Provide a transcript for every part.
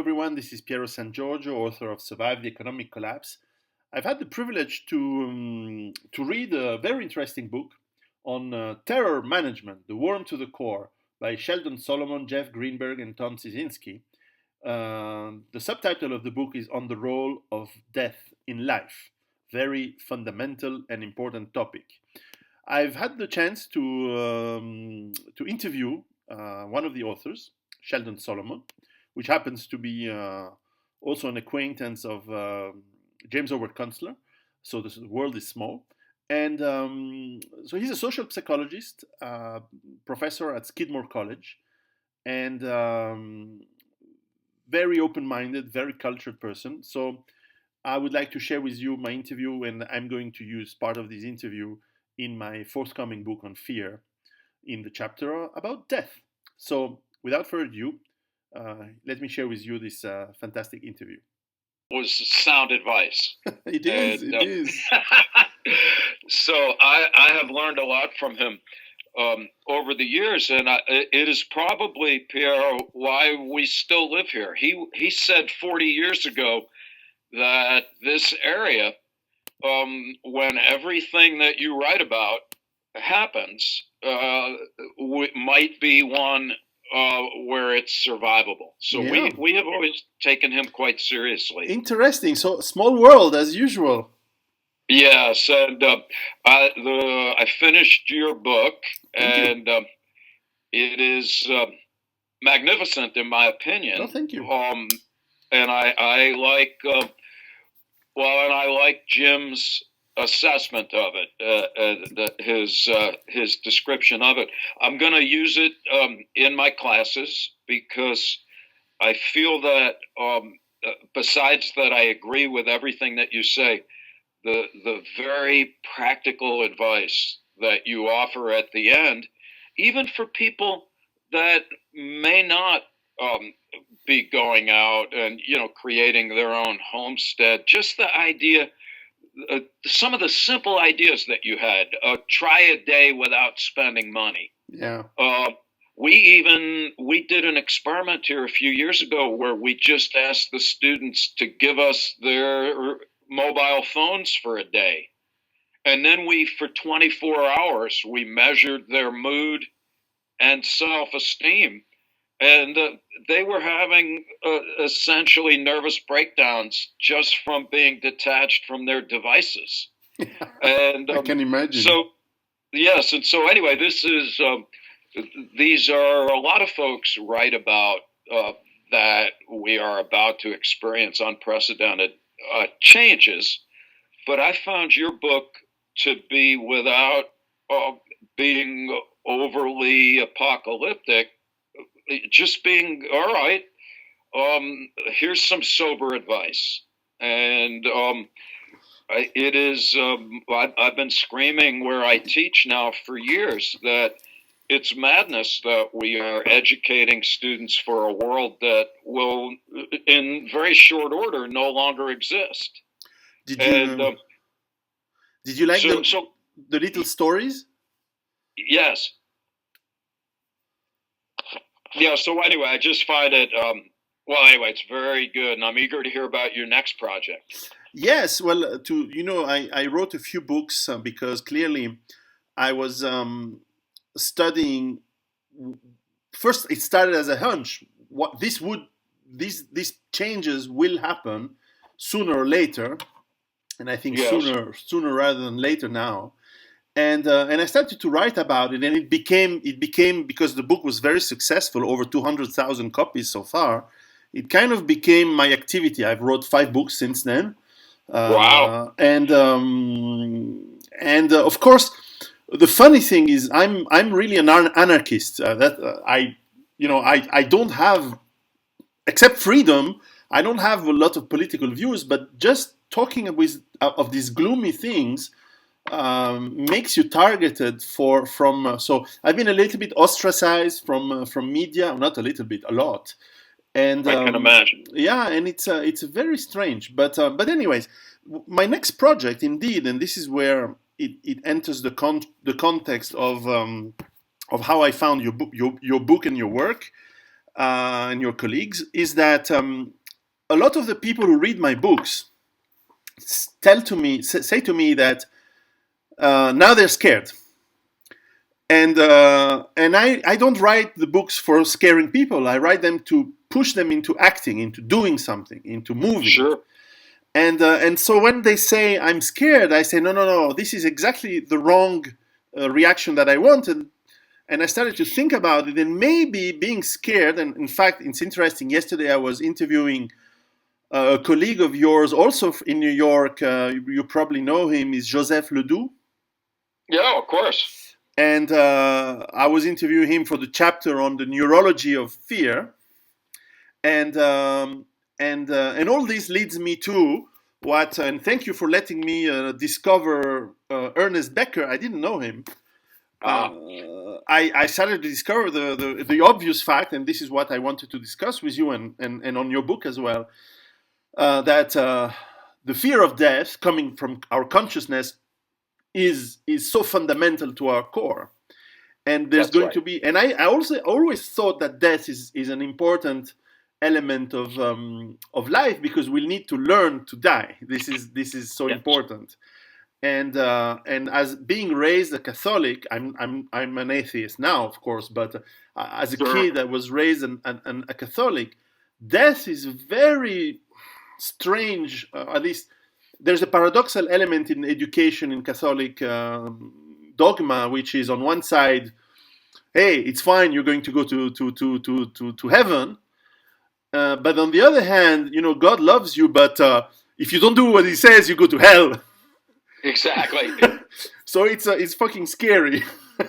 Everyone. This is Piero San Giorgio, author of Survive the Economic Collapse. I've had the privilege to read a very interesting book on terror management, The Worm to the Core, by Sheldon Solomon, Jeff Greenberg, and Tom Cisinski. The subtitle of the book is On the Role of Death in Life. Very fundamental and important topic. I've had the chance to interview one of the authors, Sheldon Solomon, which happens to be also an acquaintance of James Howard Kunstler. So the world is small. And so he's a social psychologist, professor at Skidmore College, and very open-minded, very cultured person. So I would like to share with you my interview, and I'm going to use part of this interview in my forthcoming book on fear in the chapter about death. So without further ado, let me share with you this fantastic interview. Was sound advice. It is. So I have learned a lot from him over the years, and it is probably, Pierre, why we still live here. He said 40 years ago that this area, when everything that you write about happens, might be one where it's survivable. So Yeah. we have always taken him quite seriously. Interesting. So small world as usual. Yes, and I finished your book, Thank you. and it is magnificent in my opinion. Oh, thank you. And I like and I like Jim's assessment of it, his description of it. I'm going to use it in my classes because I feel that besides that, I agree with everything that you say. The very practical advice that you offer at the end, even for people that may not be going out and creating their own homestead, just the idea. Some of the simple ideas that you had. Try a day without spending money. Yeah. We did an experiment here a few years ago where we just asked the students to give us their mobile phones for a day. And then for 24 hours, we measured their mood and self-esteem. And they were having essentially nervous breakdowns just from being detached from their devices. And I can imagine. So, yes. And so anyway, these are a lot of folks write about that we are about to experience unprecedented changes. But I found your book to be, without being overly apocalyptic, just being, all right, here's some sober advice. And it is, I've been screaming where I teach now for years that it's madness that we are educating students for a world that will, in very short order, no longer exist. Did you like the little stories? Yes. Yeah, so anyway, I just find it, it's very good, and I'm eager to hear about your next project. Yes, well, I wrote a few books because clearly I was studying. First, it started as a hunch. These changes will happen sooner or later, and I think Yes. sooner rather than later now. And I started to write about it, and it became because the book was very successful, over 200,000 copies so far. It kind of became my activity. I've wrote 5 books since then. Wow. And of course, the funny thing is, I'm really an anarchist. I don't have, except freedom, I don't have a lot of political views. But just talking of these gloomy things makes you targeted from. So I've been a little bit ostracized from media, not a little bit, a lot. And I can imagine. Yeah, and it's very strange. But anyways, my next project, indeed, and this is where it enters the context of how I found your book and your work. and your colleagues is that a lot of the people who read my books say to me that now they're scared, and I don't write the books for scaring people. I write them to push them into acting, into doing something, into moving. Sure. And so when they say I'm scared, I say no, this is exactly the wrong reaction that I wanted. And I started to think about it, and maybe being scared. And in fact, it's interesting. Yesterday, I was interviewing a colleague of yours, also in New York. You probably know him. Is Joseph Ledoux. Yeah, of course. And I was interviewing him for the chapter on the neurology of fear. And all this leads me to what. And thank you for letting me discover Ernest Becker. I didn't know him. I started to discover the obvious fact, and this is what I wanted to discuss with you and on your book as well, that the fear of death coming from our consciousness is so fundamental to our core. And there's That's going right. to be, and I also always thought that death is an important element of life, because we'll need to learn to die. This is so Yes. important. And as being raised a Catholic, I'm an atheist now, of course, but as a Sure. kid, I was raised a Catholic. Death is very strange. At least there's a paradoxal element in education in Catholic dogma, which is on one side, hey, it's fine, you're going to go to heaven, but on the other hand, God loves you, but if you don't do what He says, you go to hell. Exactly. So it's fucking scary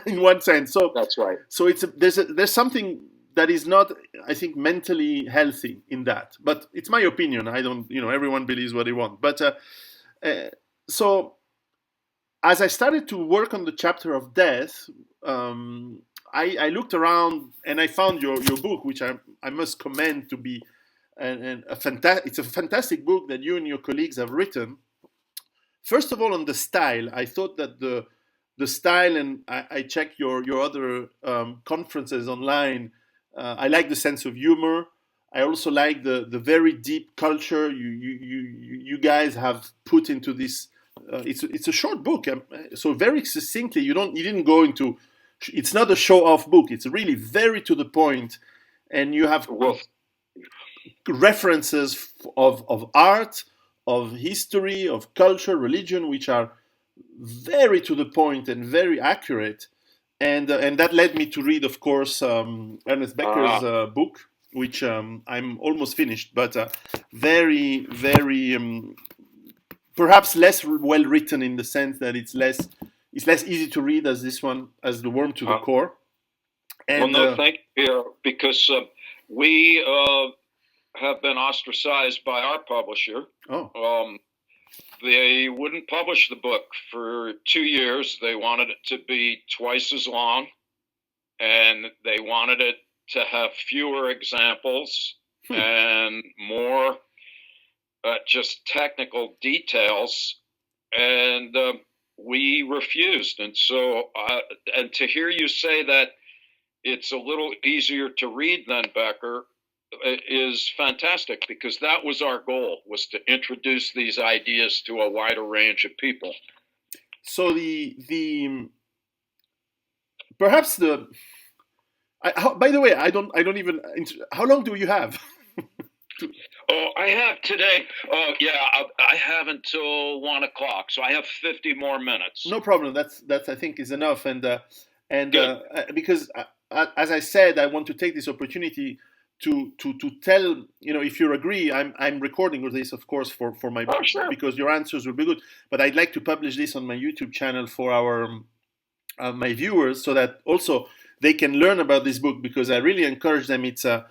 in one sense. So That's right. so there's something that is not, I think, mentally healthy in that. But it's my opinion. I don't, everyone believes what they want. But so as I started to work on the chapter of death, I looked around and I found your book, which I must commend to be it's a fantastic book that you and your colleagues have written. First of all, on the style, I thought that the style, and I checked your other conferences online. I like the sense of humor. I also like the very deep culture you guys have put into this. It's a short book, so very succinctly. You didn't go into. It's not a show off book. It's really very to the point, and you have Well, references of art, of history, of culture, religion, which are very to the point and very accurate. And that led me to read, of course, Ernest Becker's book, which I'm almost finished, but very, very, perhaps less well written in the sense that it's less easy to read as this one, as The Worm to the Core. And, well, no, thank you, because we have been ostracized by our publisher. Oh. They wouldn't publish the book for 2 years. They wanted it to be twice as long, and they wanted it to have fewer examples and more just technical details, and we refused. And so, and to hear you say that it's a little easier to read than Becker is fantastic, because that was our goal, was to introduce these ideas to a wider range of people. So the perhaps the by the way, I don't even. How long do you have? Oh, I have today. Oh, yeah, I have until 1 o'clock, so I have 50 more minutes. No problem. That's I think is enough. And because as I said, I want to take this opportunity to tell, if you agree, I'm recording this, of course, for my book, sure. because your answers will be good. But I'd like to publish this on my YouTube channel for our my viewers, so that also they can learn about this book, because I really encourage them. It's a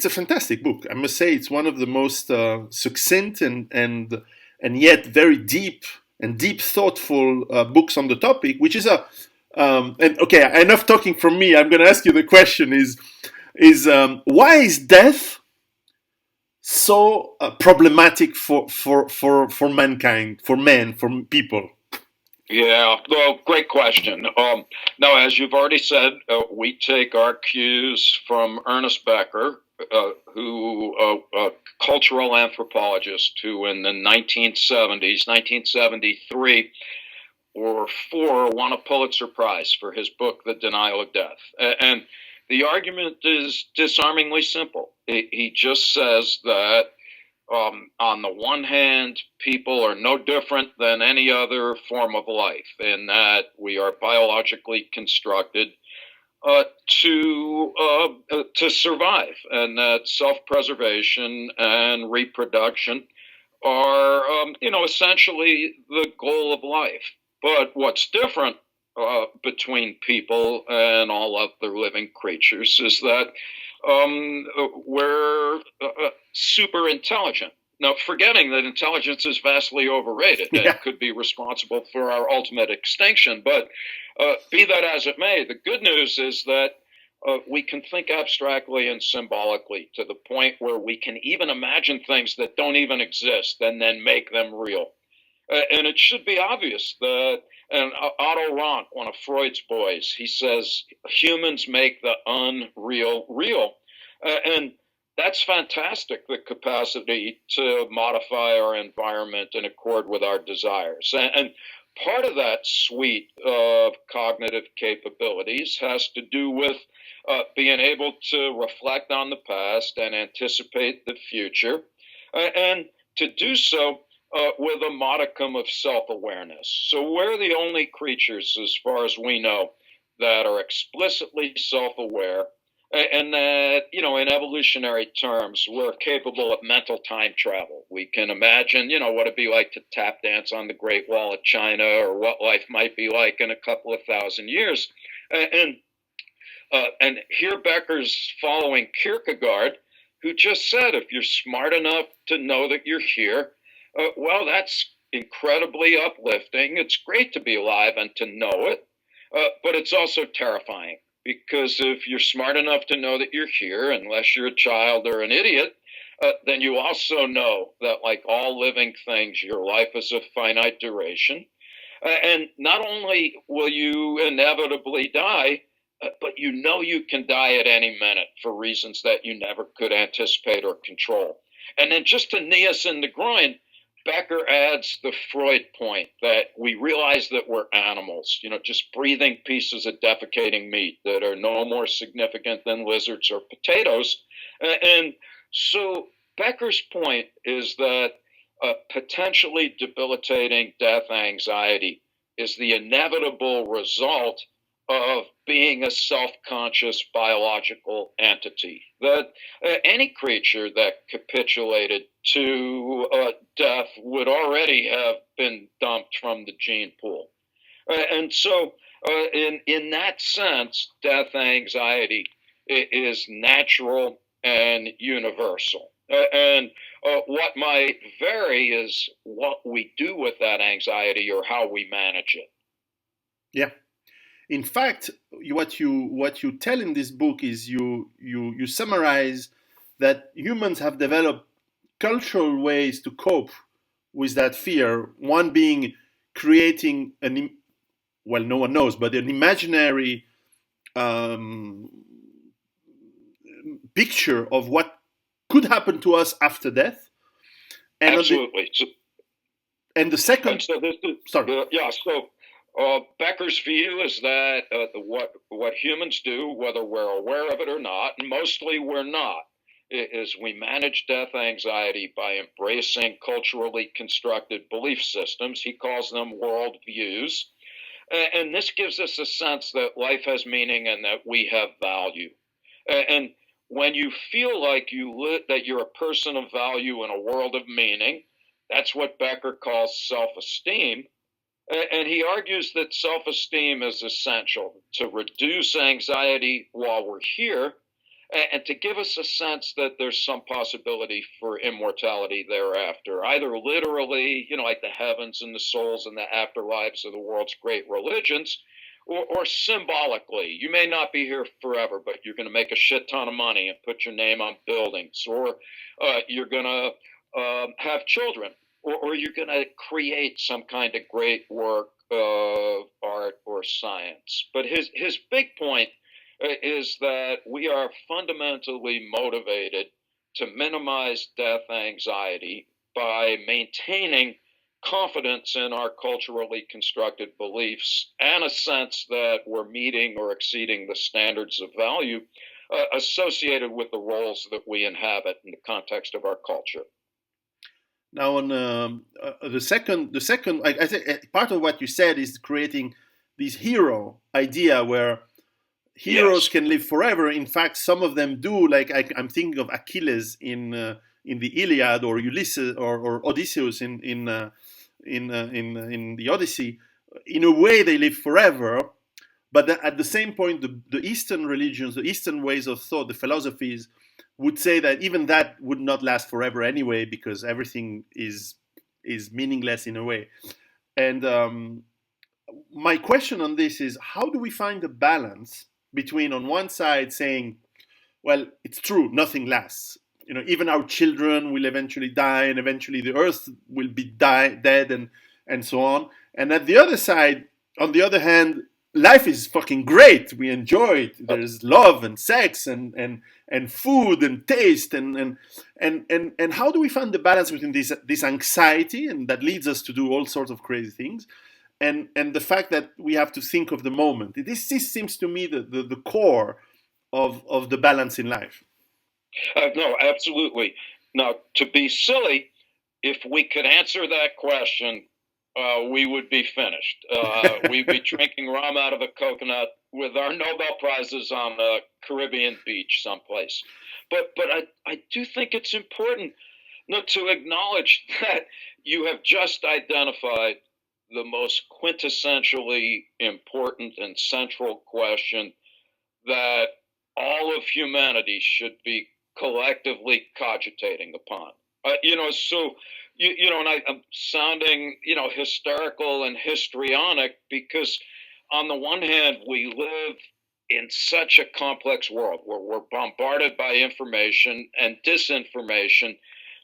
fantastic book. I must say, it's one of the most succinct and yet very deep thoughtful books on the topic, which is and okay, enough talking from me. I'm going to ask you the question: is why is death so problematic for mankind, for men, for people? Yeah, well, great question. Now, as you've already said, we take our cues from Ernest Becker, who a cultural anthropologist, who in the 1970s, 1973 or four, won a Pulitzer Prize for his book, The Denial of Death. And the argument is disarmingly simple. He just says that on the one hand, people are no different than any other form of life in that we are biologically constructed to survive, and that self-preservation and reproduction are, essentially the goal of life. But what's different between people and all other living creatures is that we're super intelligent. Now, forgetting that intelligence is vastly overrated and could be responsible for our ultimate extinction. But be that as it may, the good news is that we can think abstractly and symbolically to the point where we can even imagine things that don't even exist and then make them real. And it should be obvious that, and Otto Rank, one of Freud's boys, he says humans make the unreal real. And that's fantastic, the capacity to modify our environment in accord with our desires. And part of that suite of cognitive capabilities has to do with being able to reflect on the past and anticipate the future, and to do so with a modicum of self-awareness. So we're the only creatures, as far as we know, that are explicitly self-aware, and that, in evolutionary terms, we're capable of mental time travel. We can imagine, what it'd be like to tap dance on the Great Wall of China, or what life might be like in a couple of thousand years. And here Becker's following Kierkegaard, who just said, if you're smart enough to know that you're here, well, that's incredibly uplifting. It's great to be alive and to know it, but it's also terrifying, because if you're smart enough to know that you're here, unless you're a child or an idiot, then you also know that, like all living things, your life is of finite duration. And not only will you inevitably die, but you can die at any minute for reasons that you never could anticipate or control. And then, just to knee us in the groin, Becker adds the Freud point that we realize that we're animals, just breathing pieces of defecating meat that are no more significant than lizards or potatoes. And so Becker's point is that potentially debilitating death anxiety is the inevitable result of being a self-conscious biological entity. That any creature that capitulated to death would already have been dumped from the gene pool. And so, in that sense, death anxiety is natural and universal. And what might vary is what we do with that anxiety or how we manage it. Yeah. In fact, what you tell in this book is you summarize that humans have developed cultural ways to cope with that fear. One being creating well, no one knows, but an imaginary um, picture of what could happen to us after death. And absolutely. And the second, so this is, sorry, yeah. So Becker's view is that what humans do, whether we're aware of it or not, and mostly we're not, is we manage death anxiety by embracing culturally constructed belief systems. He calls them worldviews. And this gives us a sense that life has meaning and that we have value. And when you feel like that you're a person of value in a world of meaning, that's what Becker calls self-esteem. And he argues that self-esteem is essential to reduce anxiety while we're here, and to give us a sense that there's some possibility for immortality thereafter, either literally, like the heavens and the souls and the afterlives of the world's great religions, or symbolically. You may not be here forever, but you're going to make a shit ton of money and put your name on buildings, or you're going to have children, or you're going to create some kind of great work of art or science. But his big point is that we are fundamentally motivated to minimize death anxiety by maintaining confidence in our culturally constructed beliefs and a sense that we're meeting or exceeding the standards of value associated with the roles that we inhabit in the context of our culture. Now, on the second, I think part of what you said is creating this hero idea where heroes Yes. can live forever. In fact, some of them do. Like I'm thinking of Achilles in the Iliad, or Ulysses or Odysseus in the Odyssey. In a way, they live forever. But at the same point, the Eastern religions, the Eastern ways of thought, the philosophies would say that even that would not last forever anyway, because everything is meaningless in a way. And my question on this is, how do we find a balance between, on one side, saying, well, it's true, nothing lasts. Even our children will eventually die, and eventually the earth will be dead, and so on. And at the other side, on the other hand, life is fucking great. We enjoy it. There's love and sex and food and taste and how do we find the balance between this anxiety, and that leads us to do all sorts of crazy things, and the fact that we have to think of the moment. This seems to me the core of the balance in life. No, absolutely. Now, to be silly, if we could answer that question, we would be finished. We'd be drinking rum out of a coconut with our Nobel Prizes on a Caribbean beach someplace. But I do think it's important to acknowledge that you have just identified the most quintessentially important and central question that all of humanity should be collectively cogitating upon. So and I'm sounding, hysterical and histrionic because, on the one hand, we live in such a complex world where we're bombarded by information and disinformation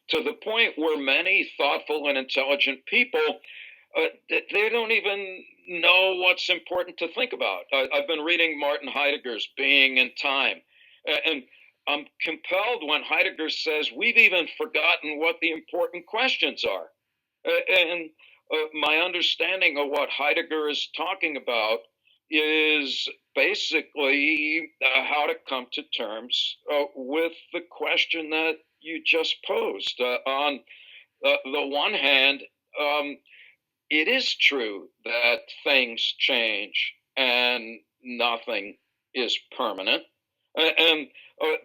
to the point where many thoughtful and intelligent people they don't even know what's important to think about. I've been reading Martin Heidegger's Being and Time, and I'm compelled when Heidegger says we've even forgotten what the important questions are. And my understanding of what Heidegger is talking about is basically how to come to terms with the question that you just posed. On the one hand, it is true that things change and nothing is permanent. And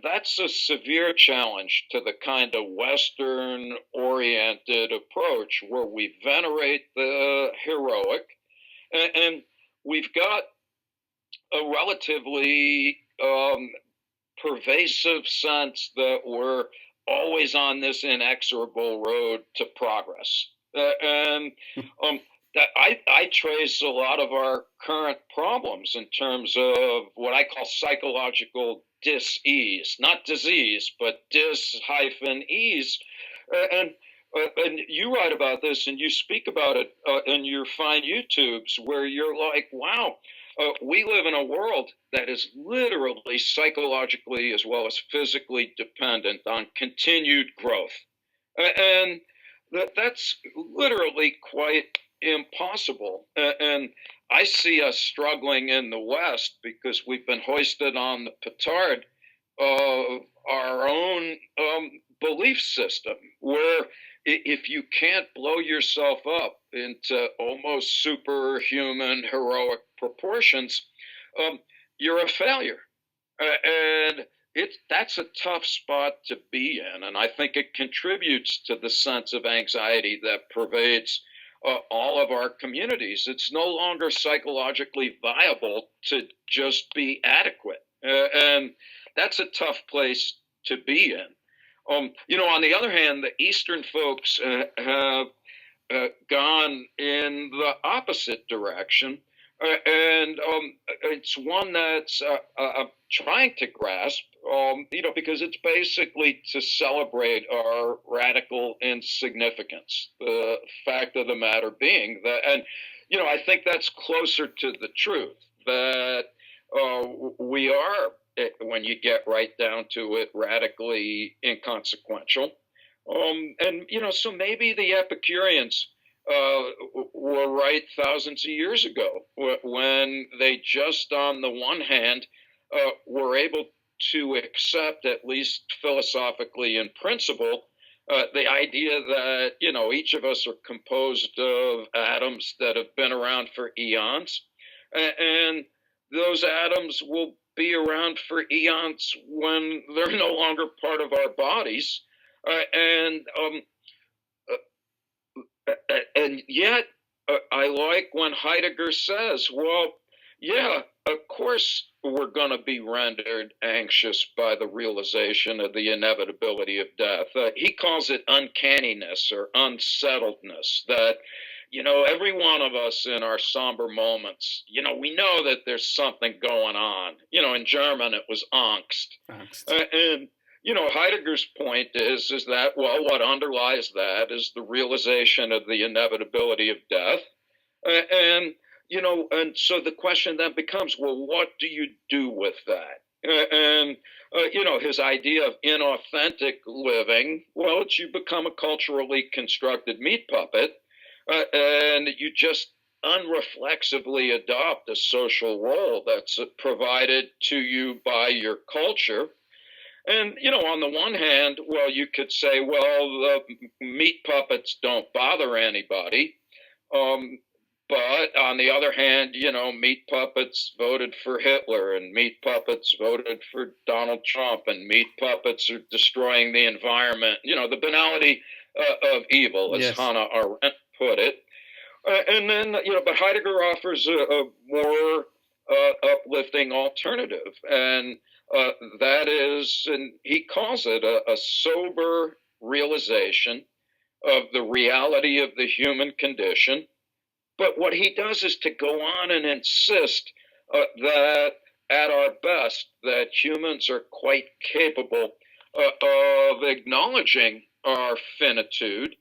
that's a severe challenge to the kind of Western oriented approach where we venerate the heroic. And we've got a relatively pervasive sense that we're always on this inexorable road to progress. And that I trace a lot of our current problems in terms of what I call psychological dis-ease, not disease, but dis-ease. And and you write about this and you speak about it in your fine YouTubes where you're like, wow, we live in a world that is literally psychologically as well as physically dependent on continued growth. And that's literally quite impossible. And I see us struggling in the West because we've been hoisted on the petard of our own belief system, where if you can't blow yourself up into almost superhuman heroic proportions, you're a failure. And that's a tough spot to be in, and I think it contributes to the sense of anxiety that pervades all of our communities. It's no longer psychologically viable to just be adequate, and that's a tough place to be in. On the other hand, the Eastern folks have gone in the opposite direction, and it's one that's I'm trying to grasp, because it's basically to celebrate our radical insignificance. The fact of the matter being that, and I think that's closer to the truth that we are, when you get right down to it, radically inconsequential. And so maybe the Epicureans were right thousands of years ago when they just, on the one hand, were able to accept, at least philosophically in principle, the idea that each of us are composed of atoms that have been around for eons, and those atoms will be around for eons when they're no longer part of our bodies, and yet I like when Heidegger says, well, yeah, of course we're going to be rendered anxious by the realization of the inevitability of death. He calls it uncanniness or unsettledness, that, every one of us in our somber moments, we know that there's something going on. In German it was Angst. Angst. And Heidegger's point is that, well, what underlies that is the realization of the inevitability of death, and so the question then becomes, well, what do you do with that? His idea of inauthentic living, well, it's you become a culturally constructed meat puppet, and you just unreflexively adopt a social role that's provided to you by your culture. And, on the one hand, well, you could say, well, the meat puppets don't bother anybody. But on the other hand, meat puppets voted for Hitler, and meat puppets voted for Donald Trump, and meat puppets are destroying the environment. The banality of evil, as Yes. Hannah Arendt put it. And then, but Heidegger offers a more uplifting alternative. And that is, and he calls it a sober realization of the reality of the human condition. But what he does is to go on and insist that at our best, that humans are quite capable of acknowledging our finitude.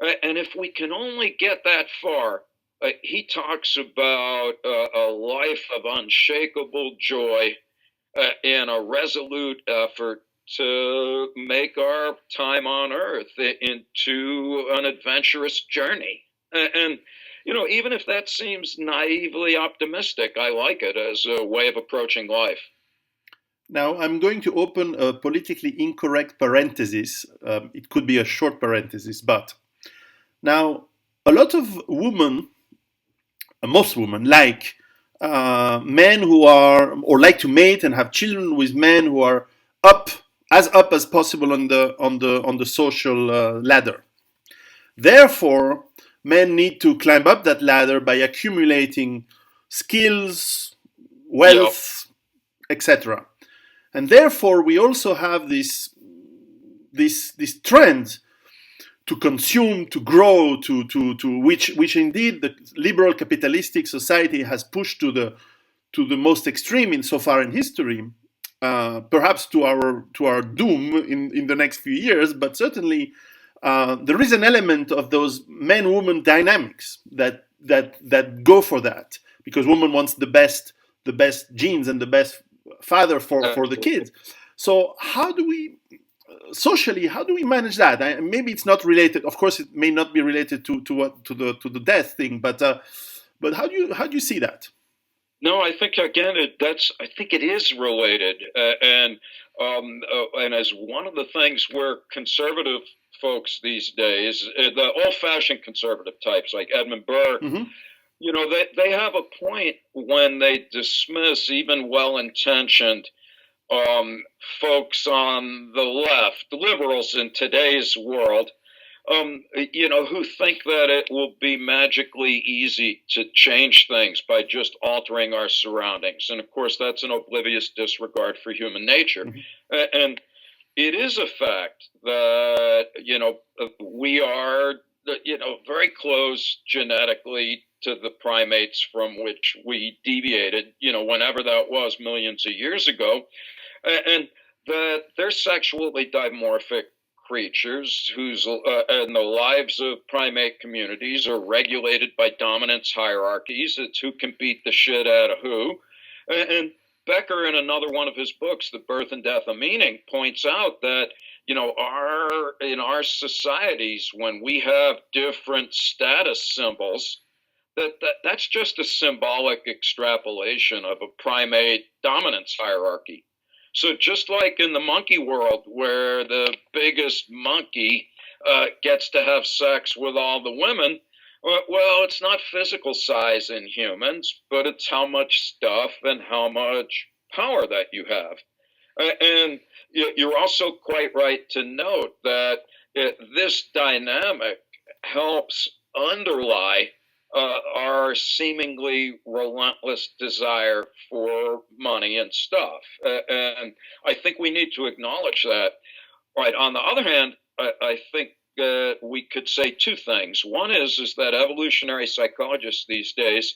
And if we can only get that far, he talks about a life of unshakable joy in a resolute effort to make our time on earth into an adventurous journey. And even if that seems naively optimistic, I like it as a way of approaching life. Now, I'm going to open a politically incorrect parenthesis. It could be a short parenthesis, but now a lot of women, most women, like men who are, or like to mate and have children with men who are up as possible on the social ladder. Therefore, men need to climb up that ladder by accumulating skills, wealth, etc. And therefore, we also have this trend to consume, to grow, to which indeed the liberal capitalistic society has pushed to the most extreme insofar in history, perhaps to our doom in the next few years, but certainly there is an element of those man-woman dynamics that go for that, because woman wants the best genes and the best father for the kids. So how do we manage that? Maybe it's not related. Of course, it may not be related to the death thing, but how do you see that? No, I think again I think it is related, and as one of the things where conservative folks these days, the old-fashioned conservative types like Edmund Burke, they have a point when they dismiss even well-intentioned folks on the left, liberals in today's world, who think that it will be magically easy to change things by just altering our surroundings. And of course, that's an oblivious disregard for human nature. Mm-hmm. And it is a fact that, we are, very close genetically to the primates from which we deviated, whenever that was millions of years ago. And that they're sexually dimorphic creatures whose and the lives of primate communities are regulated by dominance hierarchies. It's who can beat the shit out of who. And Becker, in another one of his books, The Birth and Death of Meaning, points out that our in our societies, when we have different status symbols, that's just a symbolic extrapolation of a primate dominance hierarchy. So just like in the monkey world, where the biggest monkey gets to have sex with all the women, well, it's not physical size in humans, but it's how much stuff and how much power that you have. And you're also quite right to note that this dynamic helps underlie our seemingly relentless desire for money and stuff. And I think we need to acknowledge that. Right. On the other hand, I think we could say two things. One is that evolutionary psychologists these days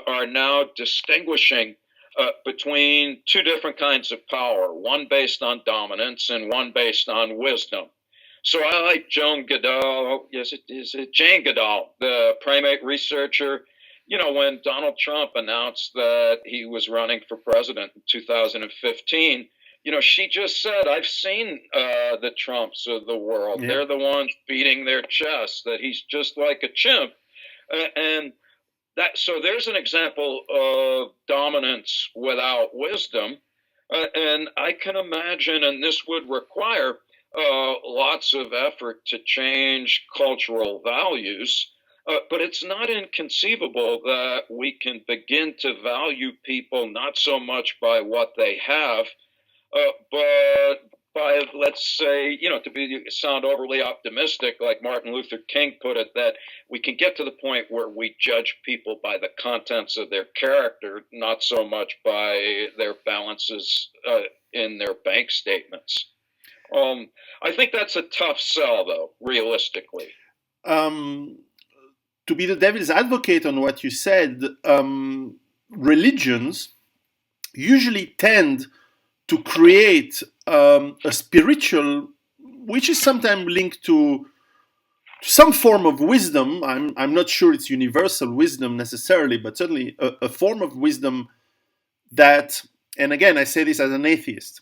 are now distinguishing between two different kinds of power, one based on dominance and one based on wisdom. So I like Joan Goodall. Yes, it is Jane Goodall, the primate researcher. When Donald Trump announced that he was running for president in 2015, she just said, I've seen the Trumps of the world. Yeah. They're the ones beating their chests, that he's just like a chimp. And so there's an example of dominance without wisdom. And I can imagine, and this would require lots of effort to change cultural values, but it's not inconceivable that we can begin to value people not so much by what they have, but by, let's say, to sound overly optimistic, like Martin Luther King put it, that we can get to the point where we judge people by the contents of their character, not so much by their balances in their bank statements. I think that's a tough sell, though, realistically. To be the devil's advocate on what you said, religions usually tend to create a spiritual, which is sometimes linked to some form of wisdom. I'm not sure it's universal wisdom necessarily, but certainly a form of wisdom that, and again, I say this as an atheist,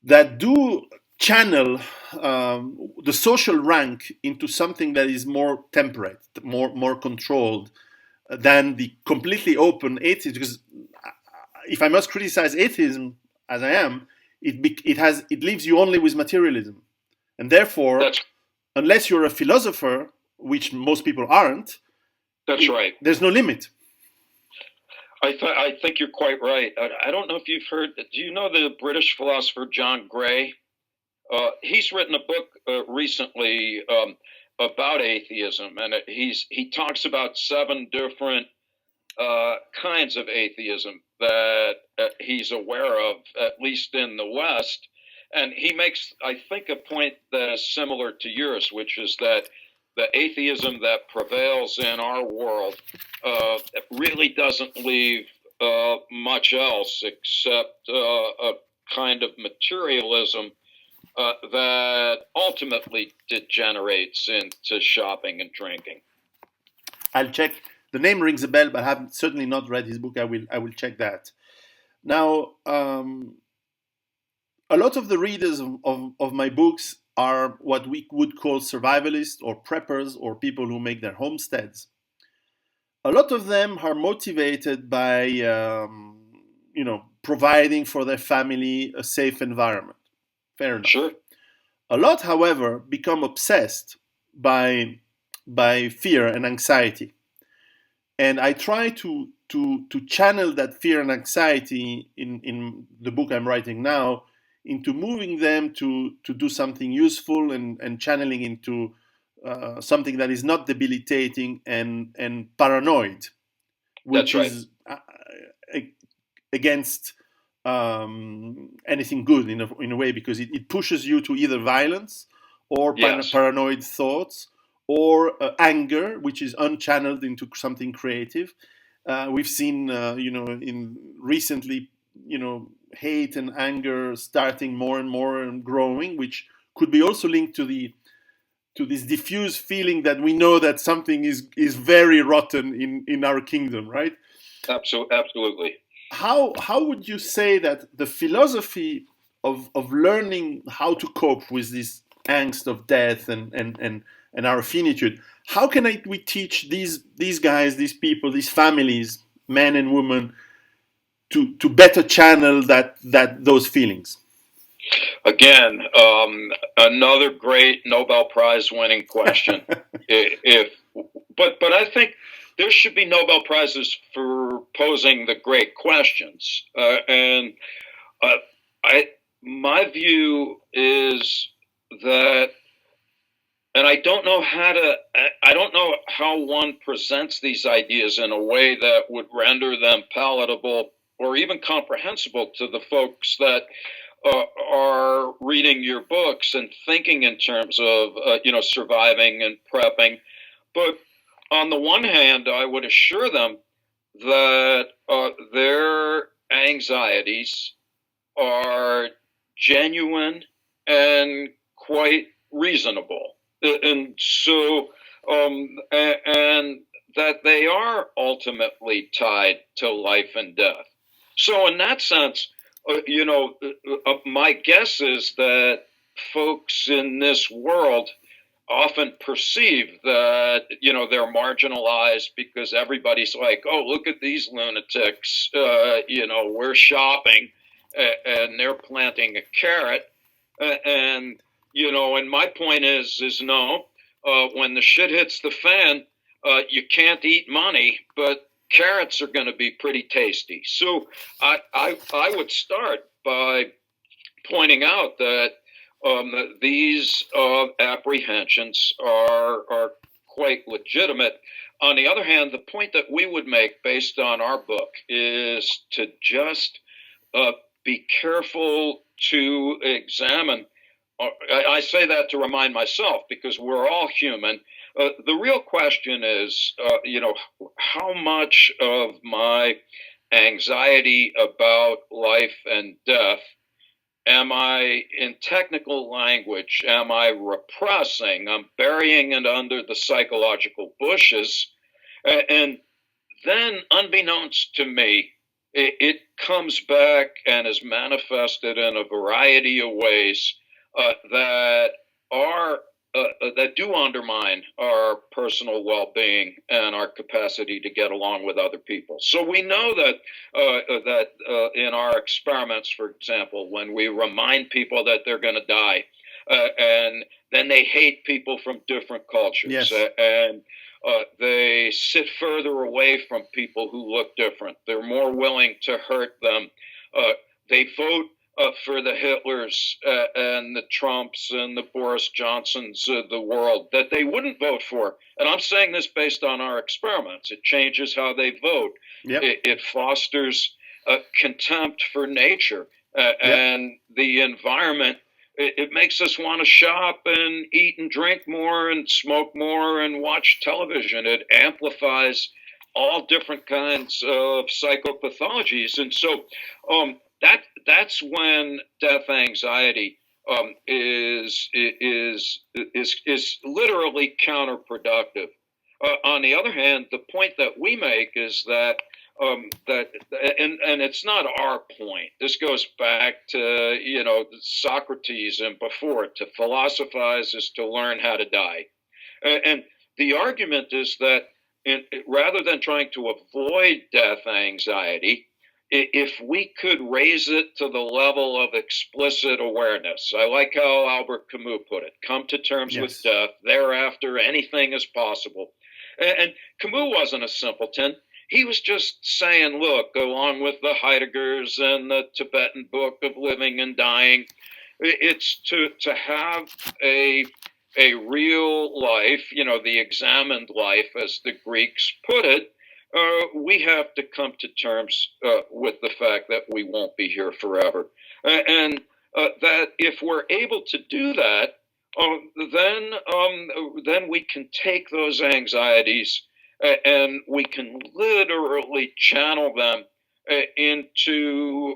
that do channel the social rank into something that is more temperate, more controlled than the completely open atheist. Because if I must criticize atheism as I am, it leaves you only with materialism, and therefore, unless you're a philosopher, which most people aren't, that's right. There's no limit. I think you're quite right. I don't know if you've heard. Do you know the British philosopher John Gray? He's written a book recently about atheism, and he talks about 7 different kinds of atheism that he's aware of, at least in the West. And he makes, I think, a point that is similar to yours, which is that the atheism that prevails in our world really doesn't leave much else except a kind of materialism that ultimately degenerates into shopping and drinking. I'll check. The name rings a bell, but I have certainly not read his book. I will check that. Now, a lot of the readers of my books are what we would call survivalists or preppers or people who make their homesteads. A lot of them are motivated by, providing for their family a safe environment. Fair enough. Sure. A lot, however, become obsessed by fear and anxiety. And I try to channel that fear and anxiety in the book I'm writing now into moving them to do something useful and channeling into something that is not debilitating and paranoid, which is against anything good in a way, because it pushes you to either violence or paranoid thoughts or anger, which is unchanneled into something creative. We've seen, in recently, hate and anger starting more and more and growing, which could be also linked to this diffuse feeling that we know that something is very rotten in our kingdom, right? Absolutely. How would you say that the philosophy of learning how to cope with this angst of death and our finitude, how can we teach these guys, these people, these families, men and women, to better channel those feelings? Again, another great Nobel Prize winning question. If but I think there should be Nobel Prizes for posing the great questions. And I my view is that, and I don't know how one presents these ideas in a way that would render them palatable or even comprehensible to the folks that are reading your books and thinking in terms of surviving and prepping. But on the one hand, I would assure them that their anxieties are genuine and quite reasonable, and so and that they are ultimately tied to life and death. So in that sense, my guess is that folks in this world often perceive that they're marginalized because everybody's like, oh, look at these lunatics, we're shopping, and they're planting a carrot, and my point is no, when the shit hits the fan, you can't eat money, but carrots are going to be pretty tasty. So I would start by pointing out that these apprehensions are quite legitimate. On the other hand, the point that we would make based on our book is to just be careful to examine. I say that to remind myself because we're all human. The real question is, how much of my anxiety about life and death am I, in technical language, am I repressing? I'm burying it under the psychological bushes. And then, unbeknownst to me, it comes back and is manifested in a variety of ways that are that do undermine our personal well-being and our capacity to get along with other people. So we know that in our experiments, for example, when we remind people that they're going to die, and then they hate people from different cultures, yes. And they sit further away from people who look different. They're more willing to hurt them. They vote for the Hitlers and the Trumps and the Boris Johnsons of the world that they wouldn't vote for. And I'm saying this based on our experiments. It changes how they vote. Yep. It fosters contempt for nature and the environment. It makes us want to shop and eat and drink more and smoke more and watch television. It amplifies all different kinds of psychopathologies. And so that's when death anxiety is literally counterproductive. On the other hand, the point that we make is that and it's not our point. This goes back to Socrates and before. To philosophize is to learn how to die, and the argument is that rather than trying to avoid death anxiety, if we could raise it to the level of explicit awareness, I like how Albert Camus put it, come to terms with death, thereafter anything is possible. And Camus wasn't a simpleton. He was just saying, look, along with the Heideggers and the Tibetan Book of Living and Dying, it's to have a real life, the examined life, as the Greeks put it. We have to come to terms with the fact that we won't be here forever. And that if we're able to do that, then we can take those anxieties and we can literally channel them into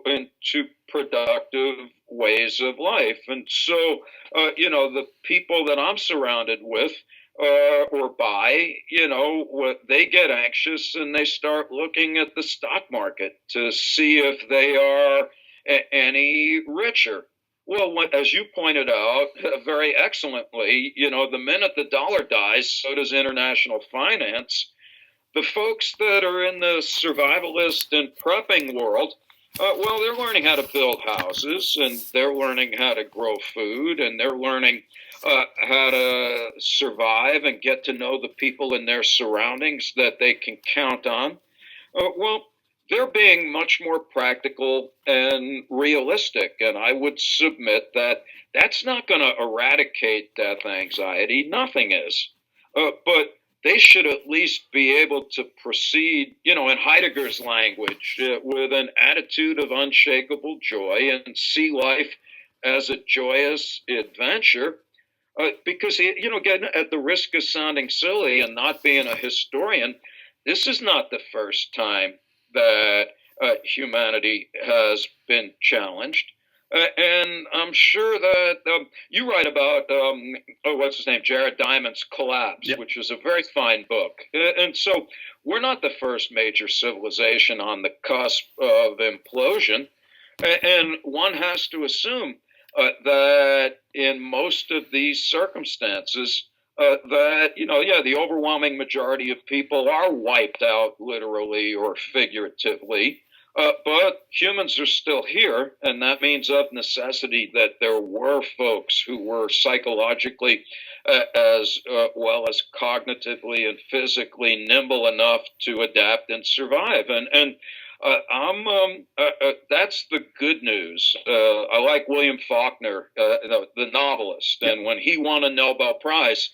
productive ways of life. And so, the people that I'm surrounded with or by, what they get anxious and they start looking at the stock market to see if they are any richer. Well, as you pointed out very excellently, the minute the dollar dies, so does international finance. The folks that are in the survivalist and prepping world, well, they're learning how to build houses and they're learning how to grow food and they're learning how to survive and get to know the people in their surroundings that they can count on. Well, they're being much more practical and realistic. And I would submit that that's not going to eradicate death anxiety. Nothing is. But they should at least be able to proceed, in Heidegger's language, with an attitude of unshakable joy and see life as a joyous adventure. Because, again, at the risk of sounding silly and not being a historian, this is not the first time that humanity has been challenged. And I'm sure that you write about, what's his name, Jared Diamond's Collapse, Yep. which is a very fine book. And so we're not the first major civilization on the cusp of implosion. And one has to assume that in most of these circumstances, that, the overwhelming majority of people are wiped out literally or figuratively. But humans are still here, and that means of necessity that there were folks who were psychologically as well as cognitively and physically nimble enough to adapt and survive. And that's the good news. I like William Faulkner, the novelist, and when he won a Nobel Prize,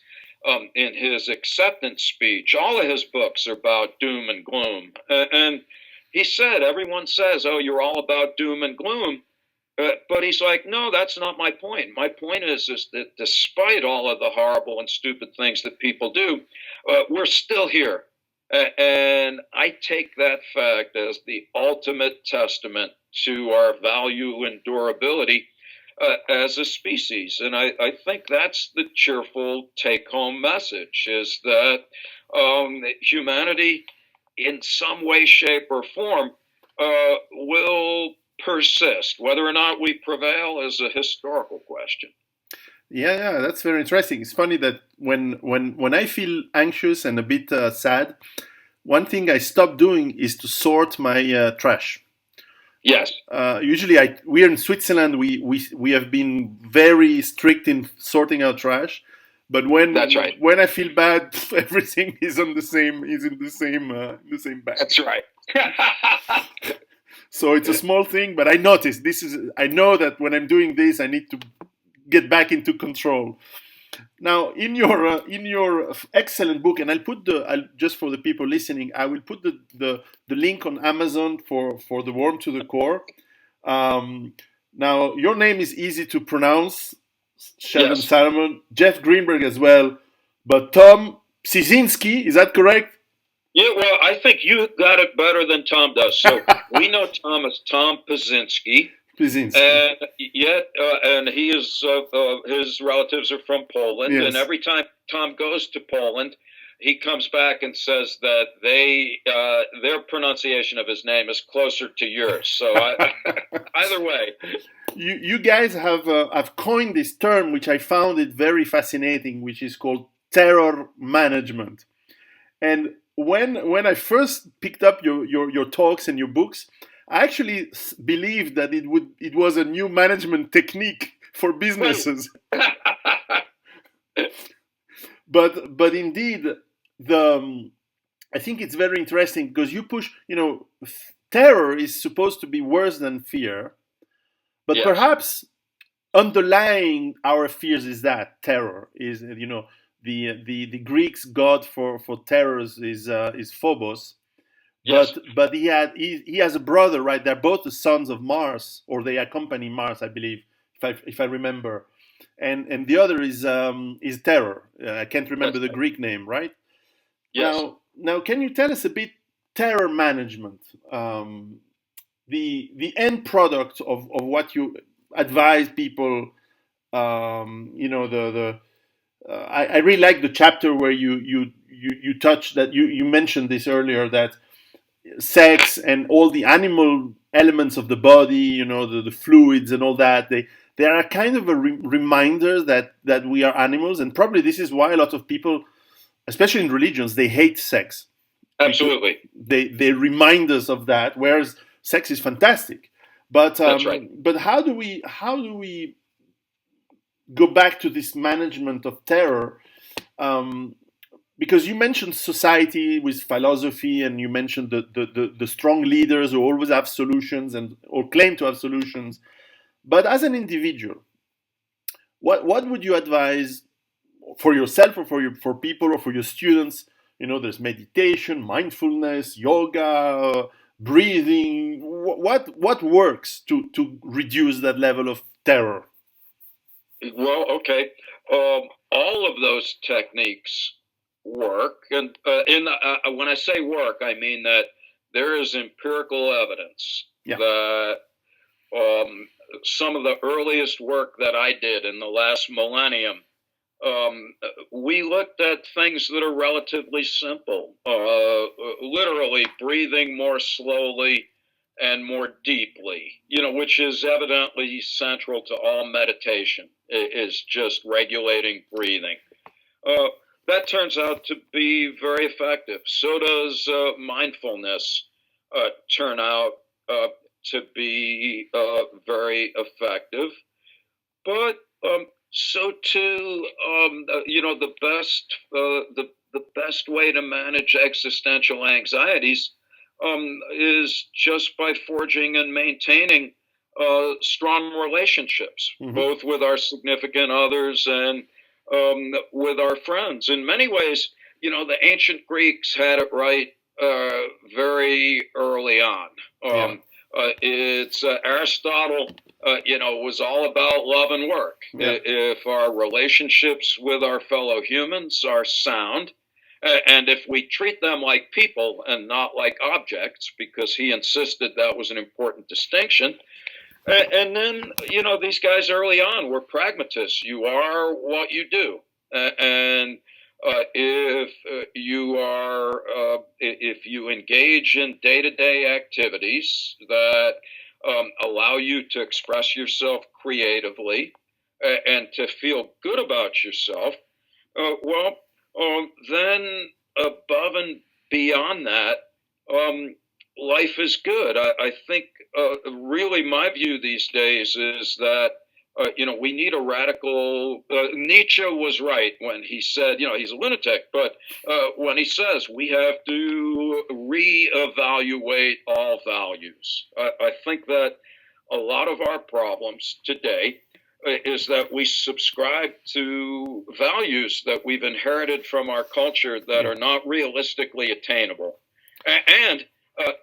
in his acceptance speech, all of his books are about doom and gloom. And he said, everyone says, oh, you're all about doom and gloom. But he's like, no, that's not my point. My point is that despite all of the horrible and stupid things that people do, we're still here. And I take that fact as the ultimate testament to our value and durability as a species. And I think that's the cheerful take-home message, is that humanity, in some way, shape, or form, will persist. Whether or not we prevail is a historical question. Yeah, that's very interesting. It's funny that when I feel anxious and a bit sad, one thing I stop doing is to sort my trash. Yes. Usually, we are in Switzerland. We have been very strict in sorting our trash. But That's right. when I feel bad, everything is in the same bag. That's right. So it's a small thing, but I notice I know that when I'm doing this, I need to get back into control. Now, in your excellent book, and just for the people listening, I will put the link on Amazon for the Warm to the Core. Now, your name is easy to pronounce, Sheldon Yes. Salomon, Jeff Greenberg as well, but Tom Pszczynski, is that correct? Yeah, well, I think you got it better than Tom does. So we know Tom as Tom Pszczynski. Pszczynski. And yet, and he is his relatives are from Poland, Yes. and every time Tom goes to Poland, he comes back and says that their pronunciation of his name is closer to yours. So either way, You guys have coined this term, which I found it very fascinating, which is called terror management. And when I first picked up your talks and your books, I actually believed that it was a new management technique for businesses. But indeed, I think it's very interesting because you push. Terror is supposed to be worse than fear, but Yes. perhaps underlying our fears is that terror is. The Greeks' god for terrors is Phobos. Yes. But he has a brother, right? They're both the sons of Mars, or they accompany Mars, I believe, if I remember. And the other is Terror. I can't remember the Greek name, right? Yes. Now, can you tell us a bit terror management? the end product of what you advise people. I really like the chapter where you touched that you mentioned this earlier, that sex and all the animal elements of the body, the fluids and all that, they are kind of a reminder that we are animals, and probably this is why a lot of people, especially in religions, they hate sex. Absolutely. They remind us of that, whereas sex is fantastic. But That's right. but how do we go back to this management of terror? Um, because you mentioned society with philosophy, and you mentioned the strong leaders who always have solutions and or claim to have solutions. But as an individual, what would you advise for yourself, or for people, or for your students? There's meditation, mindfulness, yoga, breathing. What works to reduce that level of terror? Well, okay. All of those techniques work, and when I say work, I mean that there is empirical evidence Yeah. that um, some of the earliest work that I did in the last millennium, um, we looked at things that are relatively simple, literally breathing more slowly and more deeply, which is evidently central to all meditation, is just regulating breathing. Uh, that turns out to be very effective. So does mindfulness turn out to be very effective. But so too, the best way to manage existential anxieties is just by forging and maintaining strong relationships, Mm-hmm. both with our significant others and with our friends. In many ways, the ancient Greeks had it right very early on. Yeah. It's Aristotle, was all about love and work. Yeah. If our relationships with our fellow humans are sound, and if we treat them like people and not like objects, because he insisted that was an important distinction. And then, these guys early on were pragmatists. You are what you do. And if you engage in day-to-day activities that allow you to express yourself creatively and to feel good about yourself, then above and beyond that, um, life is good. I think really my view these days is that we need a radical. Nietzsche was right when he said, he's a lunatic, but when he says we have to reevaluate all values. I think that a lot of our problems today is that we subscribe to values that we've inherited from our culture that are not realistically attainable, and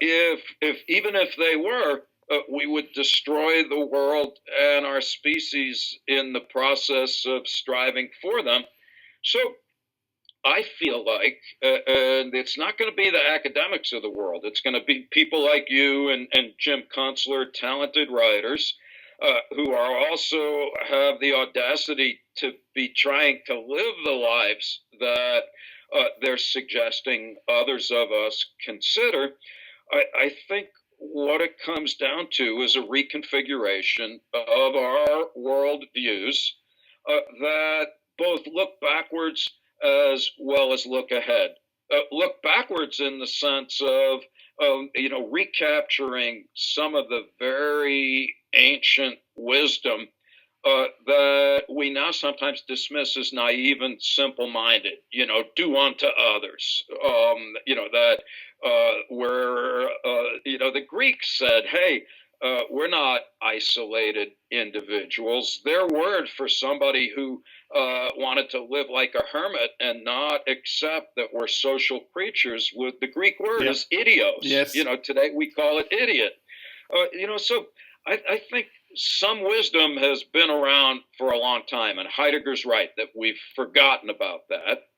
if even if they were, we would destroy the world and our species in the process of striving for them. So I feel like, and it's not going to be the academics of the world. It's going to be people like you and Jim Kunstler, talented writers, who are also have the audacity to be trying to live the lives that they're suggesting others of us consider. I think what it comes down to is a reconfiguration of our world views that both look backwards as well as look ahead. Look backwards in the sense of, recapturing some of the very ancient wisdom that we now sometimes dismiss as naive and simple-minded. Do unto others. That where the Greeks said, "Hey, we're not isolated individuals." Their word for somebody who wanted to live like a hermit and not accept that we're social creatures, with the Greek word is idios. Yes. Today we call it idiot. So I think some wisdom has been around for a long time, and Heidegger's right that we've forgotten about that.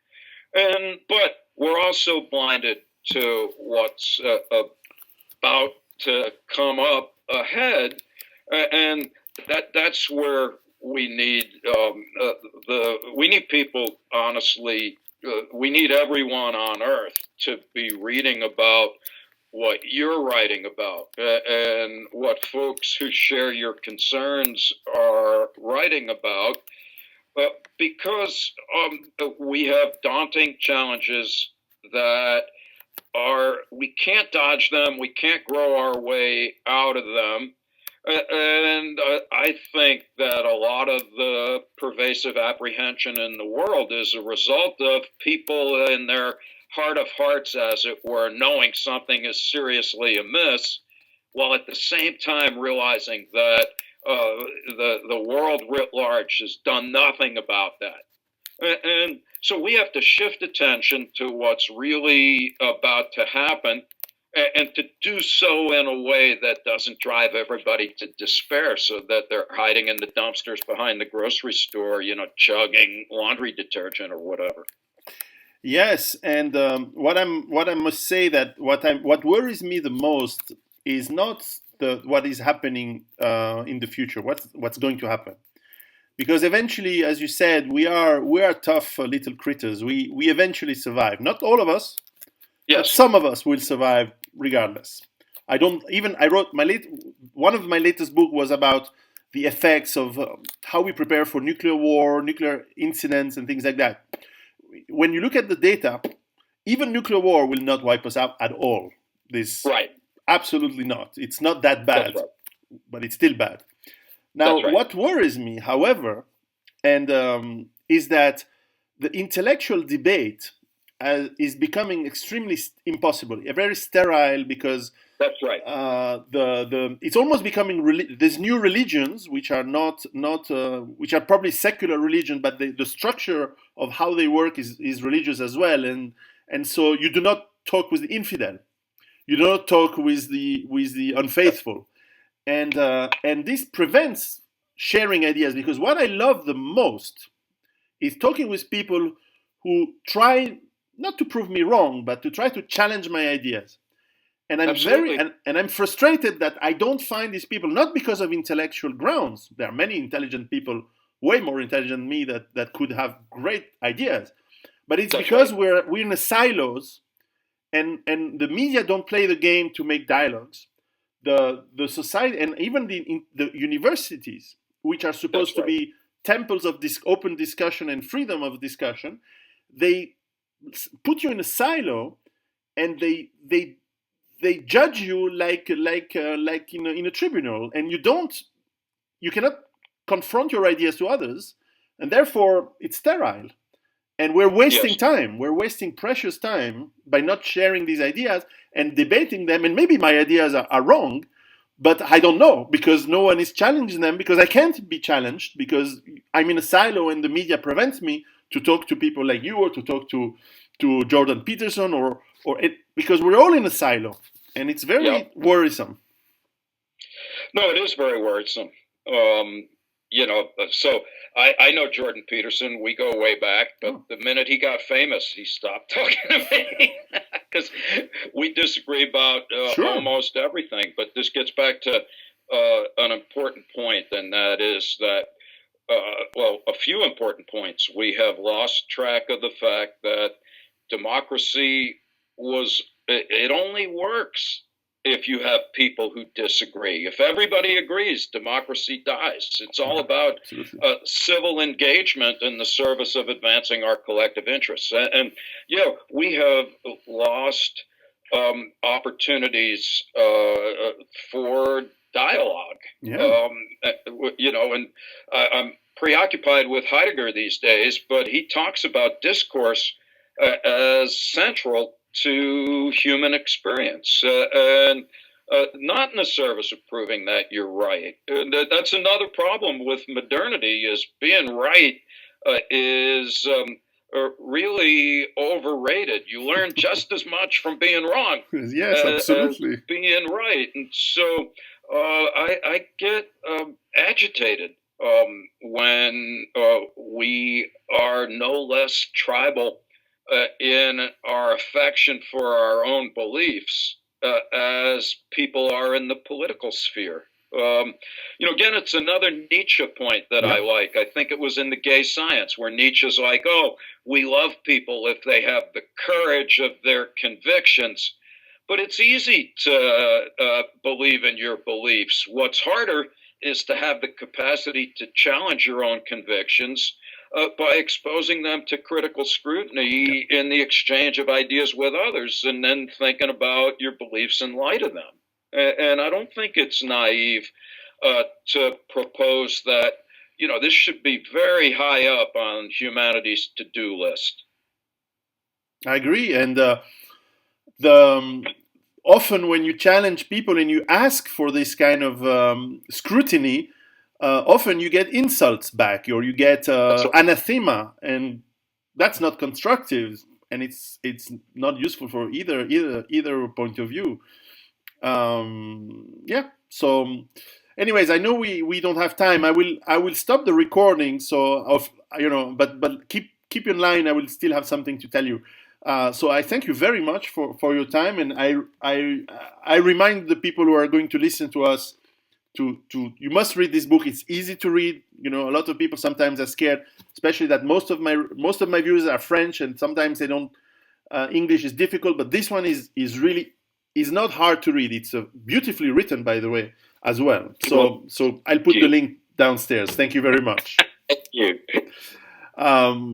But we're also blinded to what's about to come up ahead, and that's where we need we need people, honestly. We need everyone on earth to be reading about what you're writing about, and what folks who share your concerns are writing about, because we have daunting challenges that are, we can't dodge them, we can't grow our way out of them. And I think that a lot of the pervasive apprehension in the world is a result of people in their heart of hearts, as it were, knowing something is seriously amiss, while at the same time realizing that the world writ large has done nothing about that. And so we have to shift attention to what's really about to happen, and to do so in a way that doesn't drive everybody to despair, so that they're hiding in the dumpsters behind the grocery store, chugging laundry detergent or whatever. Yes, and what I must say, that what worries me the most is not the what is happening in the future, what's going to happen, because eventually, as you said, we are tough little critters. We eventually survive. Not all of us, but Yes, some of us will survive regardless. I wrote one of my latest book was about the effects of how we prepare for nuclear war, nuclear incidents, and things like that. When you look at the data, even nuclear war will not wipe us out at all. This right. absolutely not. It's not that That's bad, right. but it's still bad. That's Now, right. what worries me, however, and is that the intellectual debate is becoming extremely impossible, very sterile, because That's right. the it's almost becoming there's new religions which are not which are probably secular religion, but the structure of how they work is religious as well, and so you do not talk with the infidel, you do not talk with the unfaithful, and this prevents sharing ideas, because what I love the most is talking with people who try not to prove me wrong, but to try to challenge my ideas. And Absolutely. I'm frustrated that I don't find these people, not because of intellectual grounds. There are many intelligent people, way more intelligent than me, that could have great ideas, but it's That's because right. we're in the silos, and the media don't play the game to make dialogues. The society, and even the universities, which are That's supposed to right. be temples of this open discussion and freedom of discussion, they put you in a silo, and they judge you like in a tribunal, and you cannot confront your ideas to others, and therefore it's sterile, and we're wasting Yes. time. We're wasting precious time by not sharing these ideas and debating them. And maybe my ideas are wrong, but I don't know, because no one is challenging them, because I can't be challenged, because I'm in a silo and the media prevents me to talk to people like you, or to talk to Jordan Peterson, because we're all in a silo, and it's Yeah. very worrisome. No, it is very worrisome. Um, so I know Jordan Peterson. We go way back, but Oh, the minute he got famous, he stopped talking to me because we disagree about sure. almost everything. But this gets back to an important point, and that is that, a few important points. We have lost track of the fact that democracy it only works if you have people who disagree. If everybody agrees, democracy dies. It's all Yeah, about absolutely. civil engagement in the service of advancing our collective interests. And we have lost opportunities for dialogue. Yeah. Um, and I'm preoccupied with Heidegger these days, but he talks about discourse as central to human experience, and not in the service of proving that you're right. That's another problem with modernity: is being right is really overrated. You learn just as much from being wrong Yes, as absolutely. being right, and so I get agitated when we are no less tribal in our affection for our own beliefs as people are in the political sphere. Again, it's another Nietzsche point that I Yeah. like. I think it was in The Gay Science where Nietzsche's like, oh, we love people if they have the courage of their convictions. But it's easy to believe in your beliefs. What's harder is to have the capacity to challenge your own convictions by exposing them to critical scrutiny in the exchange of ideas with others and then thinking about your beliefs in light of them. And I don't think it's naive to propose that, this should be very high up on humanity's to-do list. I agree. And the often when you challenge people and you ask for this kind of scrutiny, often you get insults back or you get That's anathema, and that's not constructive, and it's not useful for either point of view. Yeah. So, anyways, I know we don't have time. I will stop the recording. So of but keep in line. I will still have something to tell you. So I thank you very much for your time, and I remind the people who are going to listen to us to you must read this book. It's easy to read. A lot of people sometimes are scared, especially that most of my viewers are French, and sometimes they don't. English is difficult, but this one is not hard to read. It's beautifully written, by the way, as well. So I'll put the link downstairs. Thank you very much. you. Um,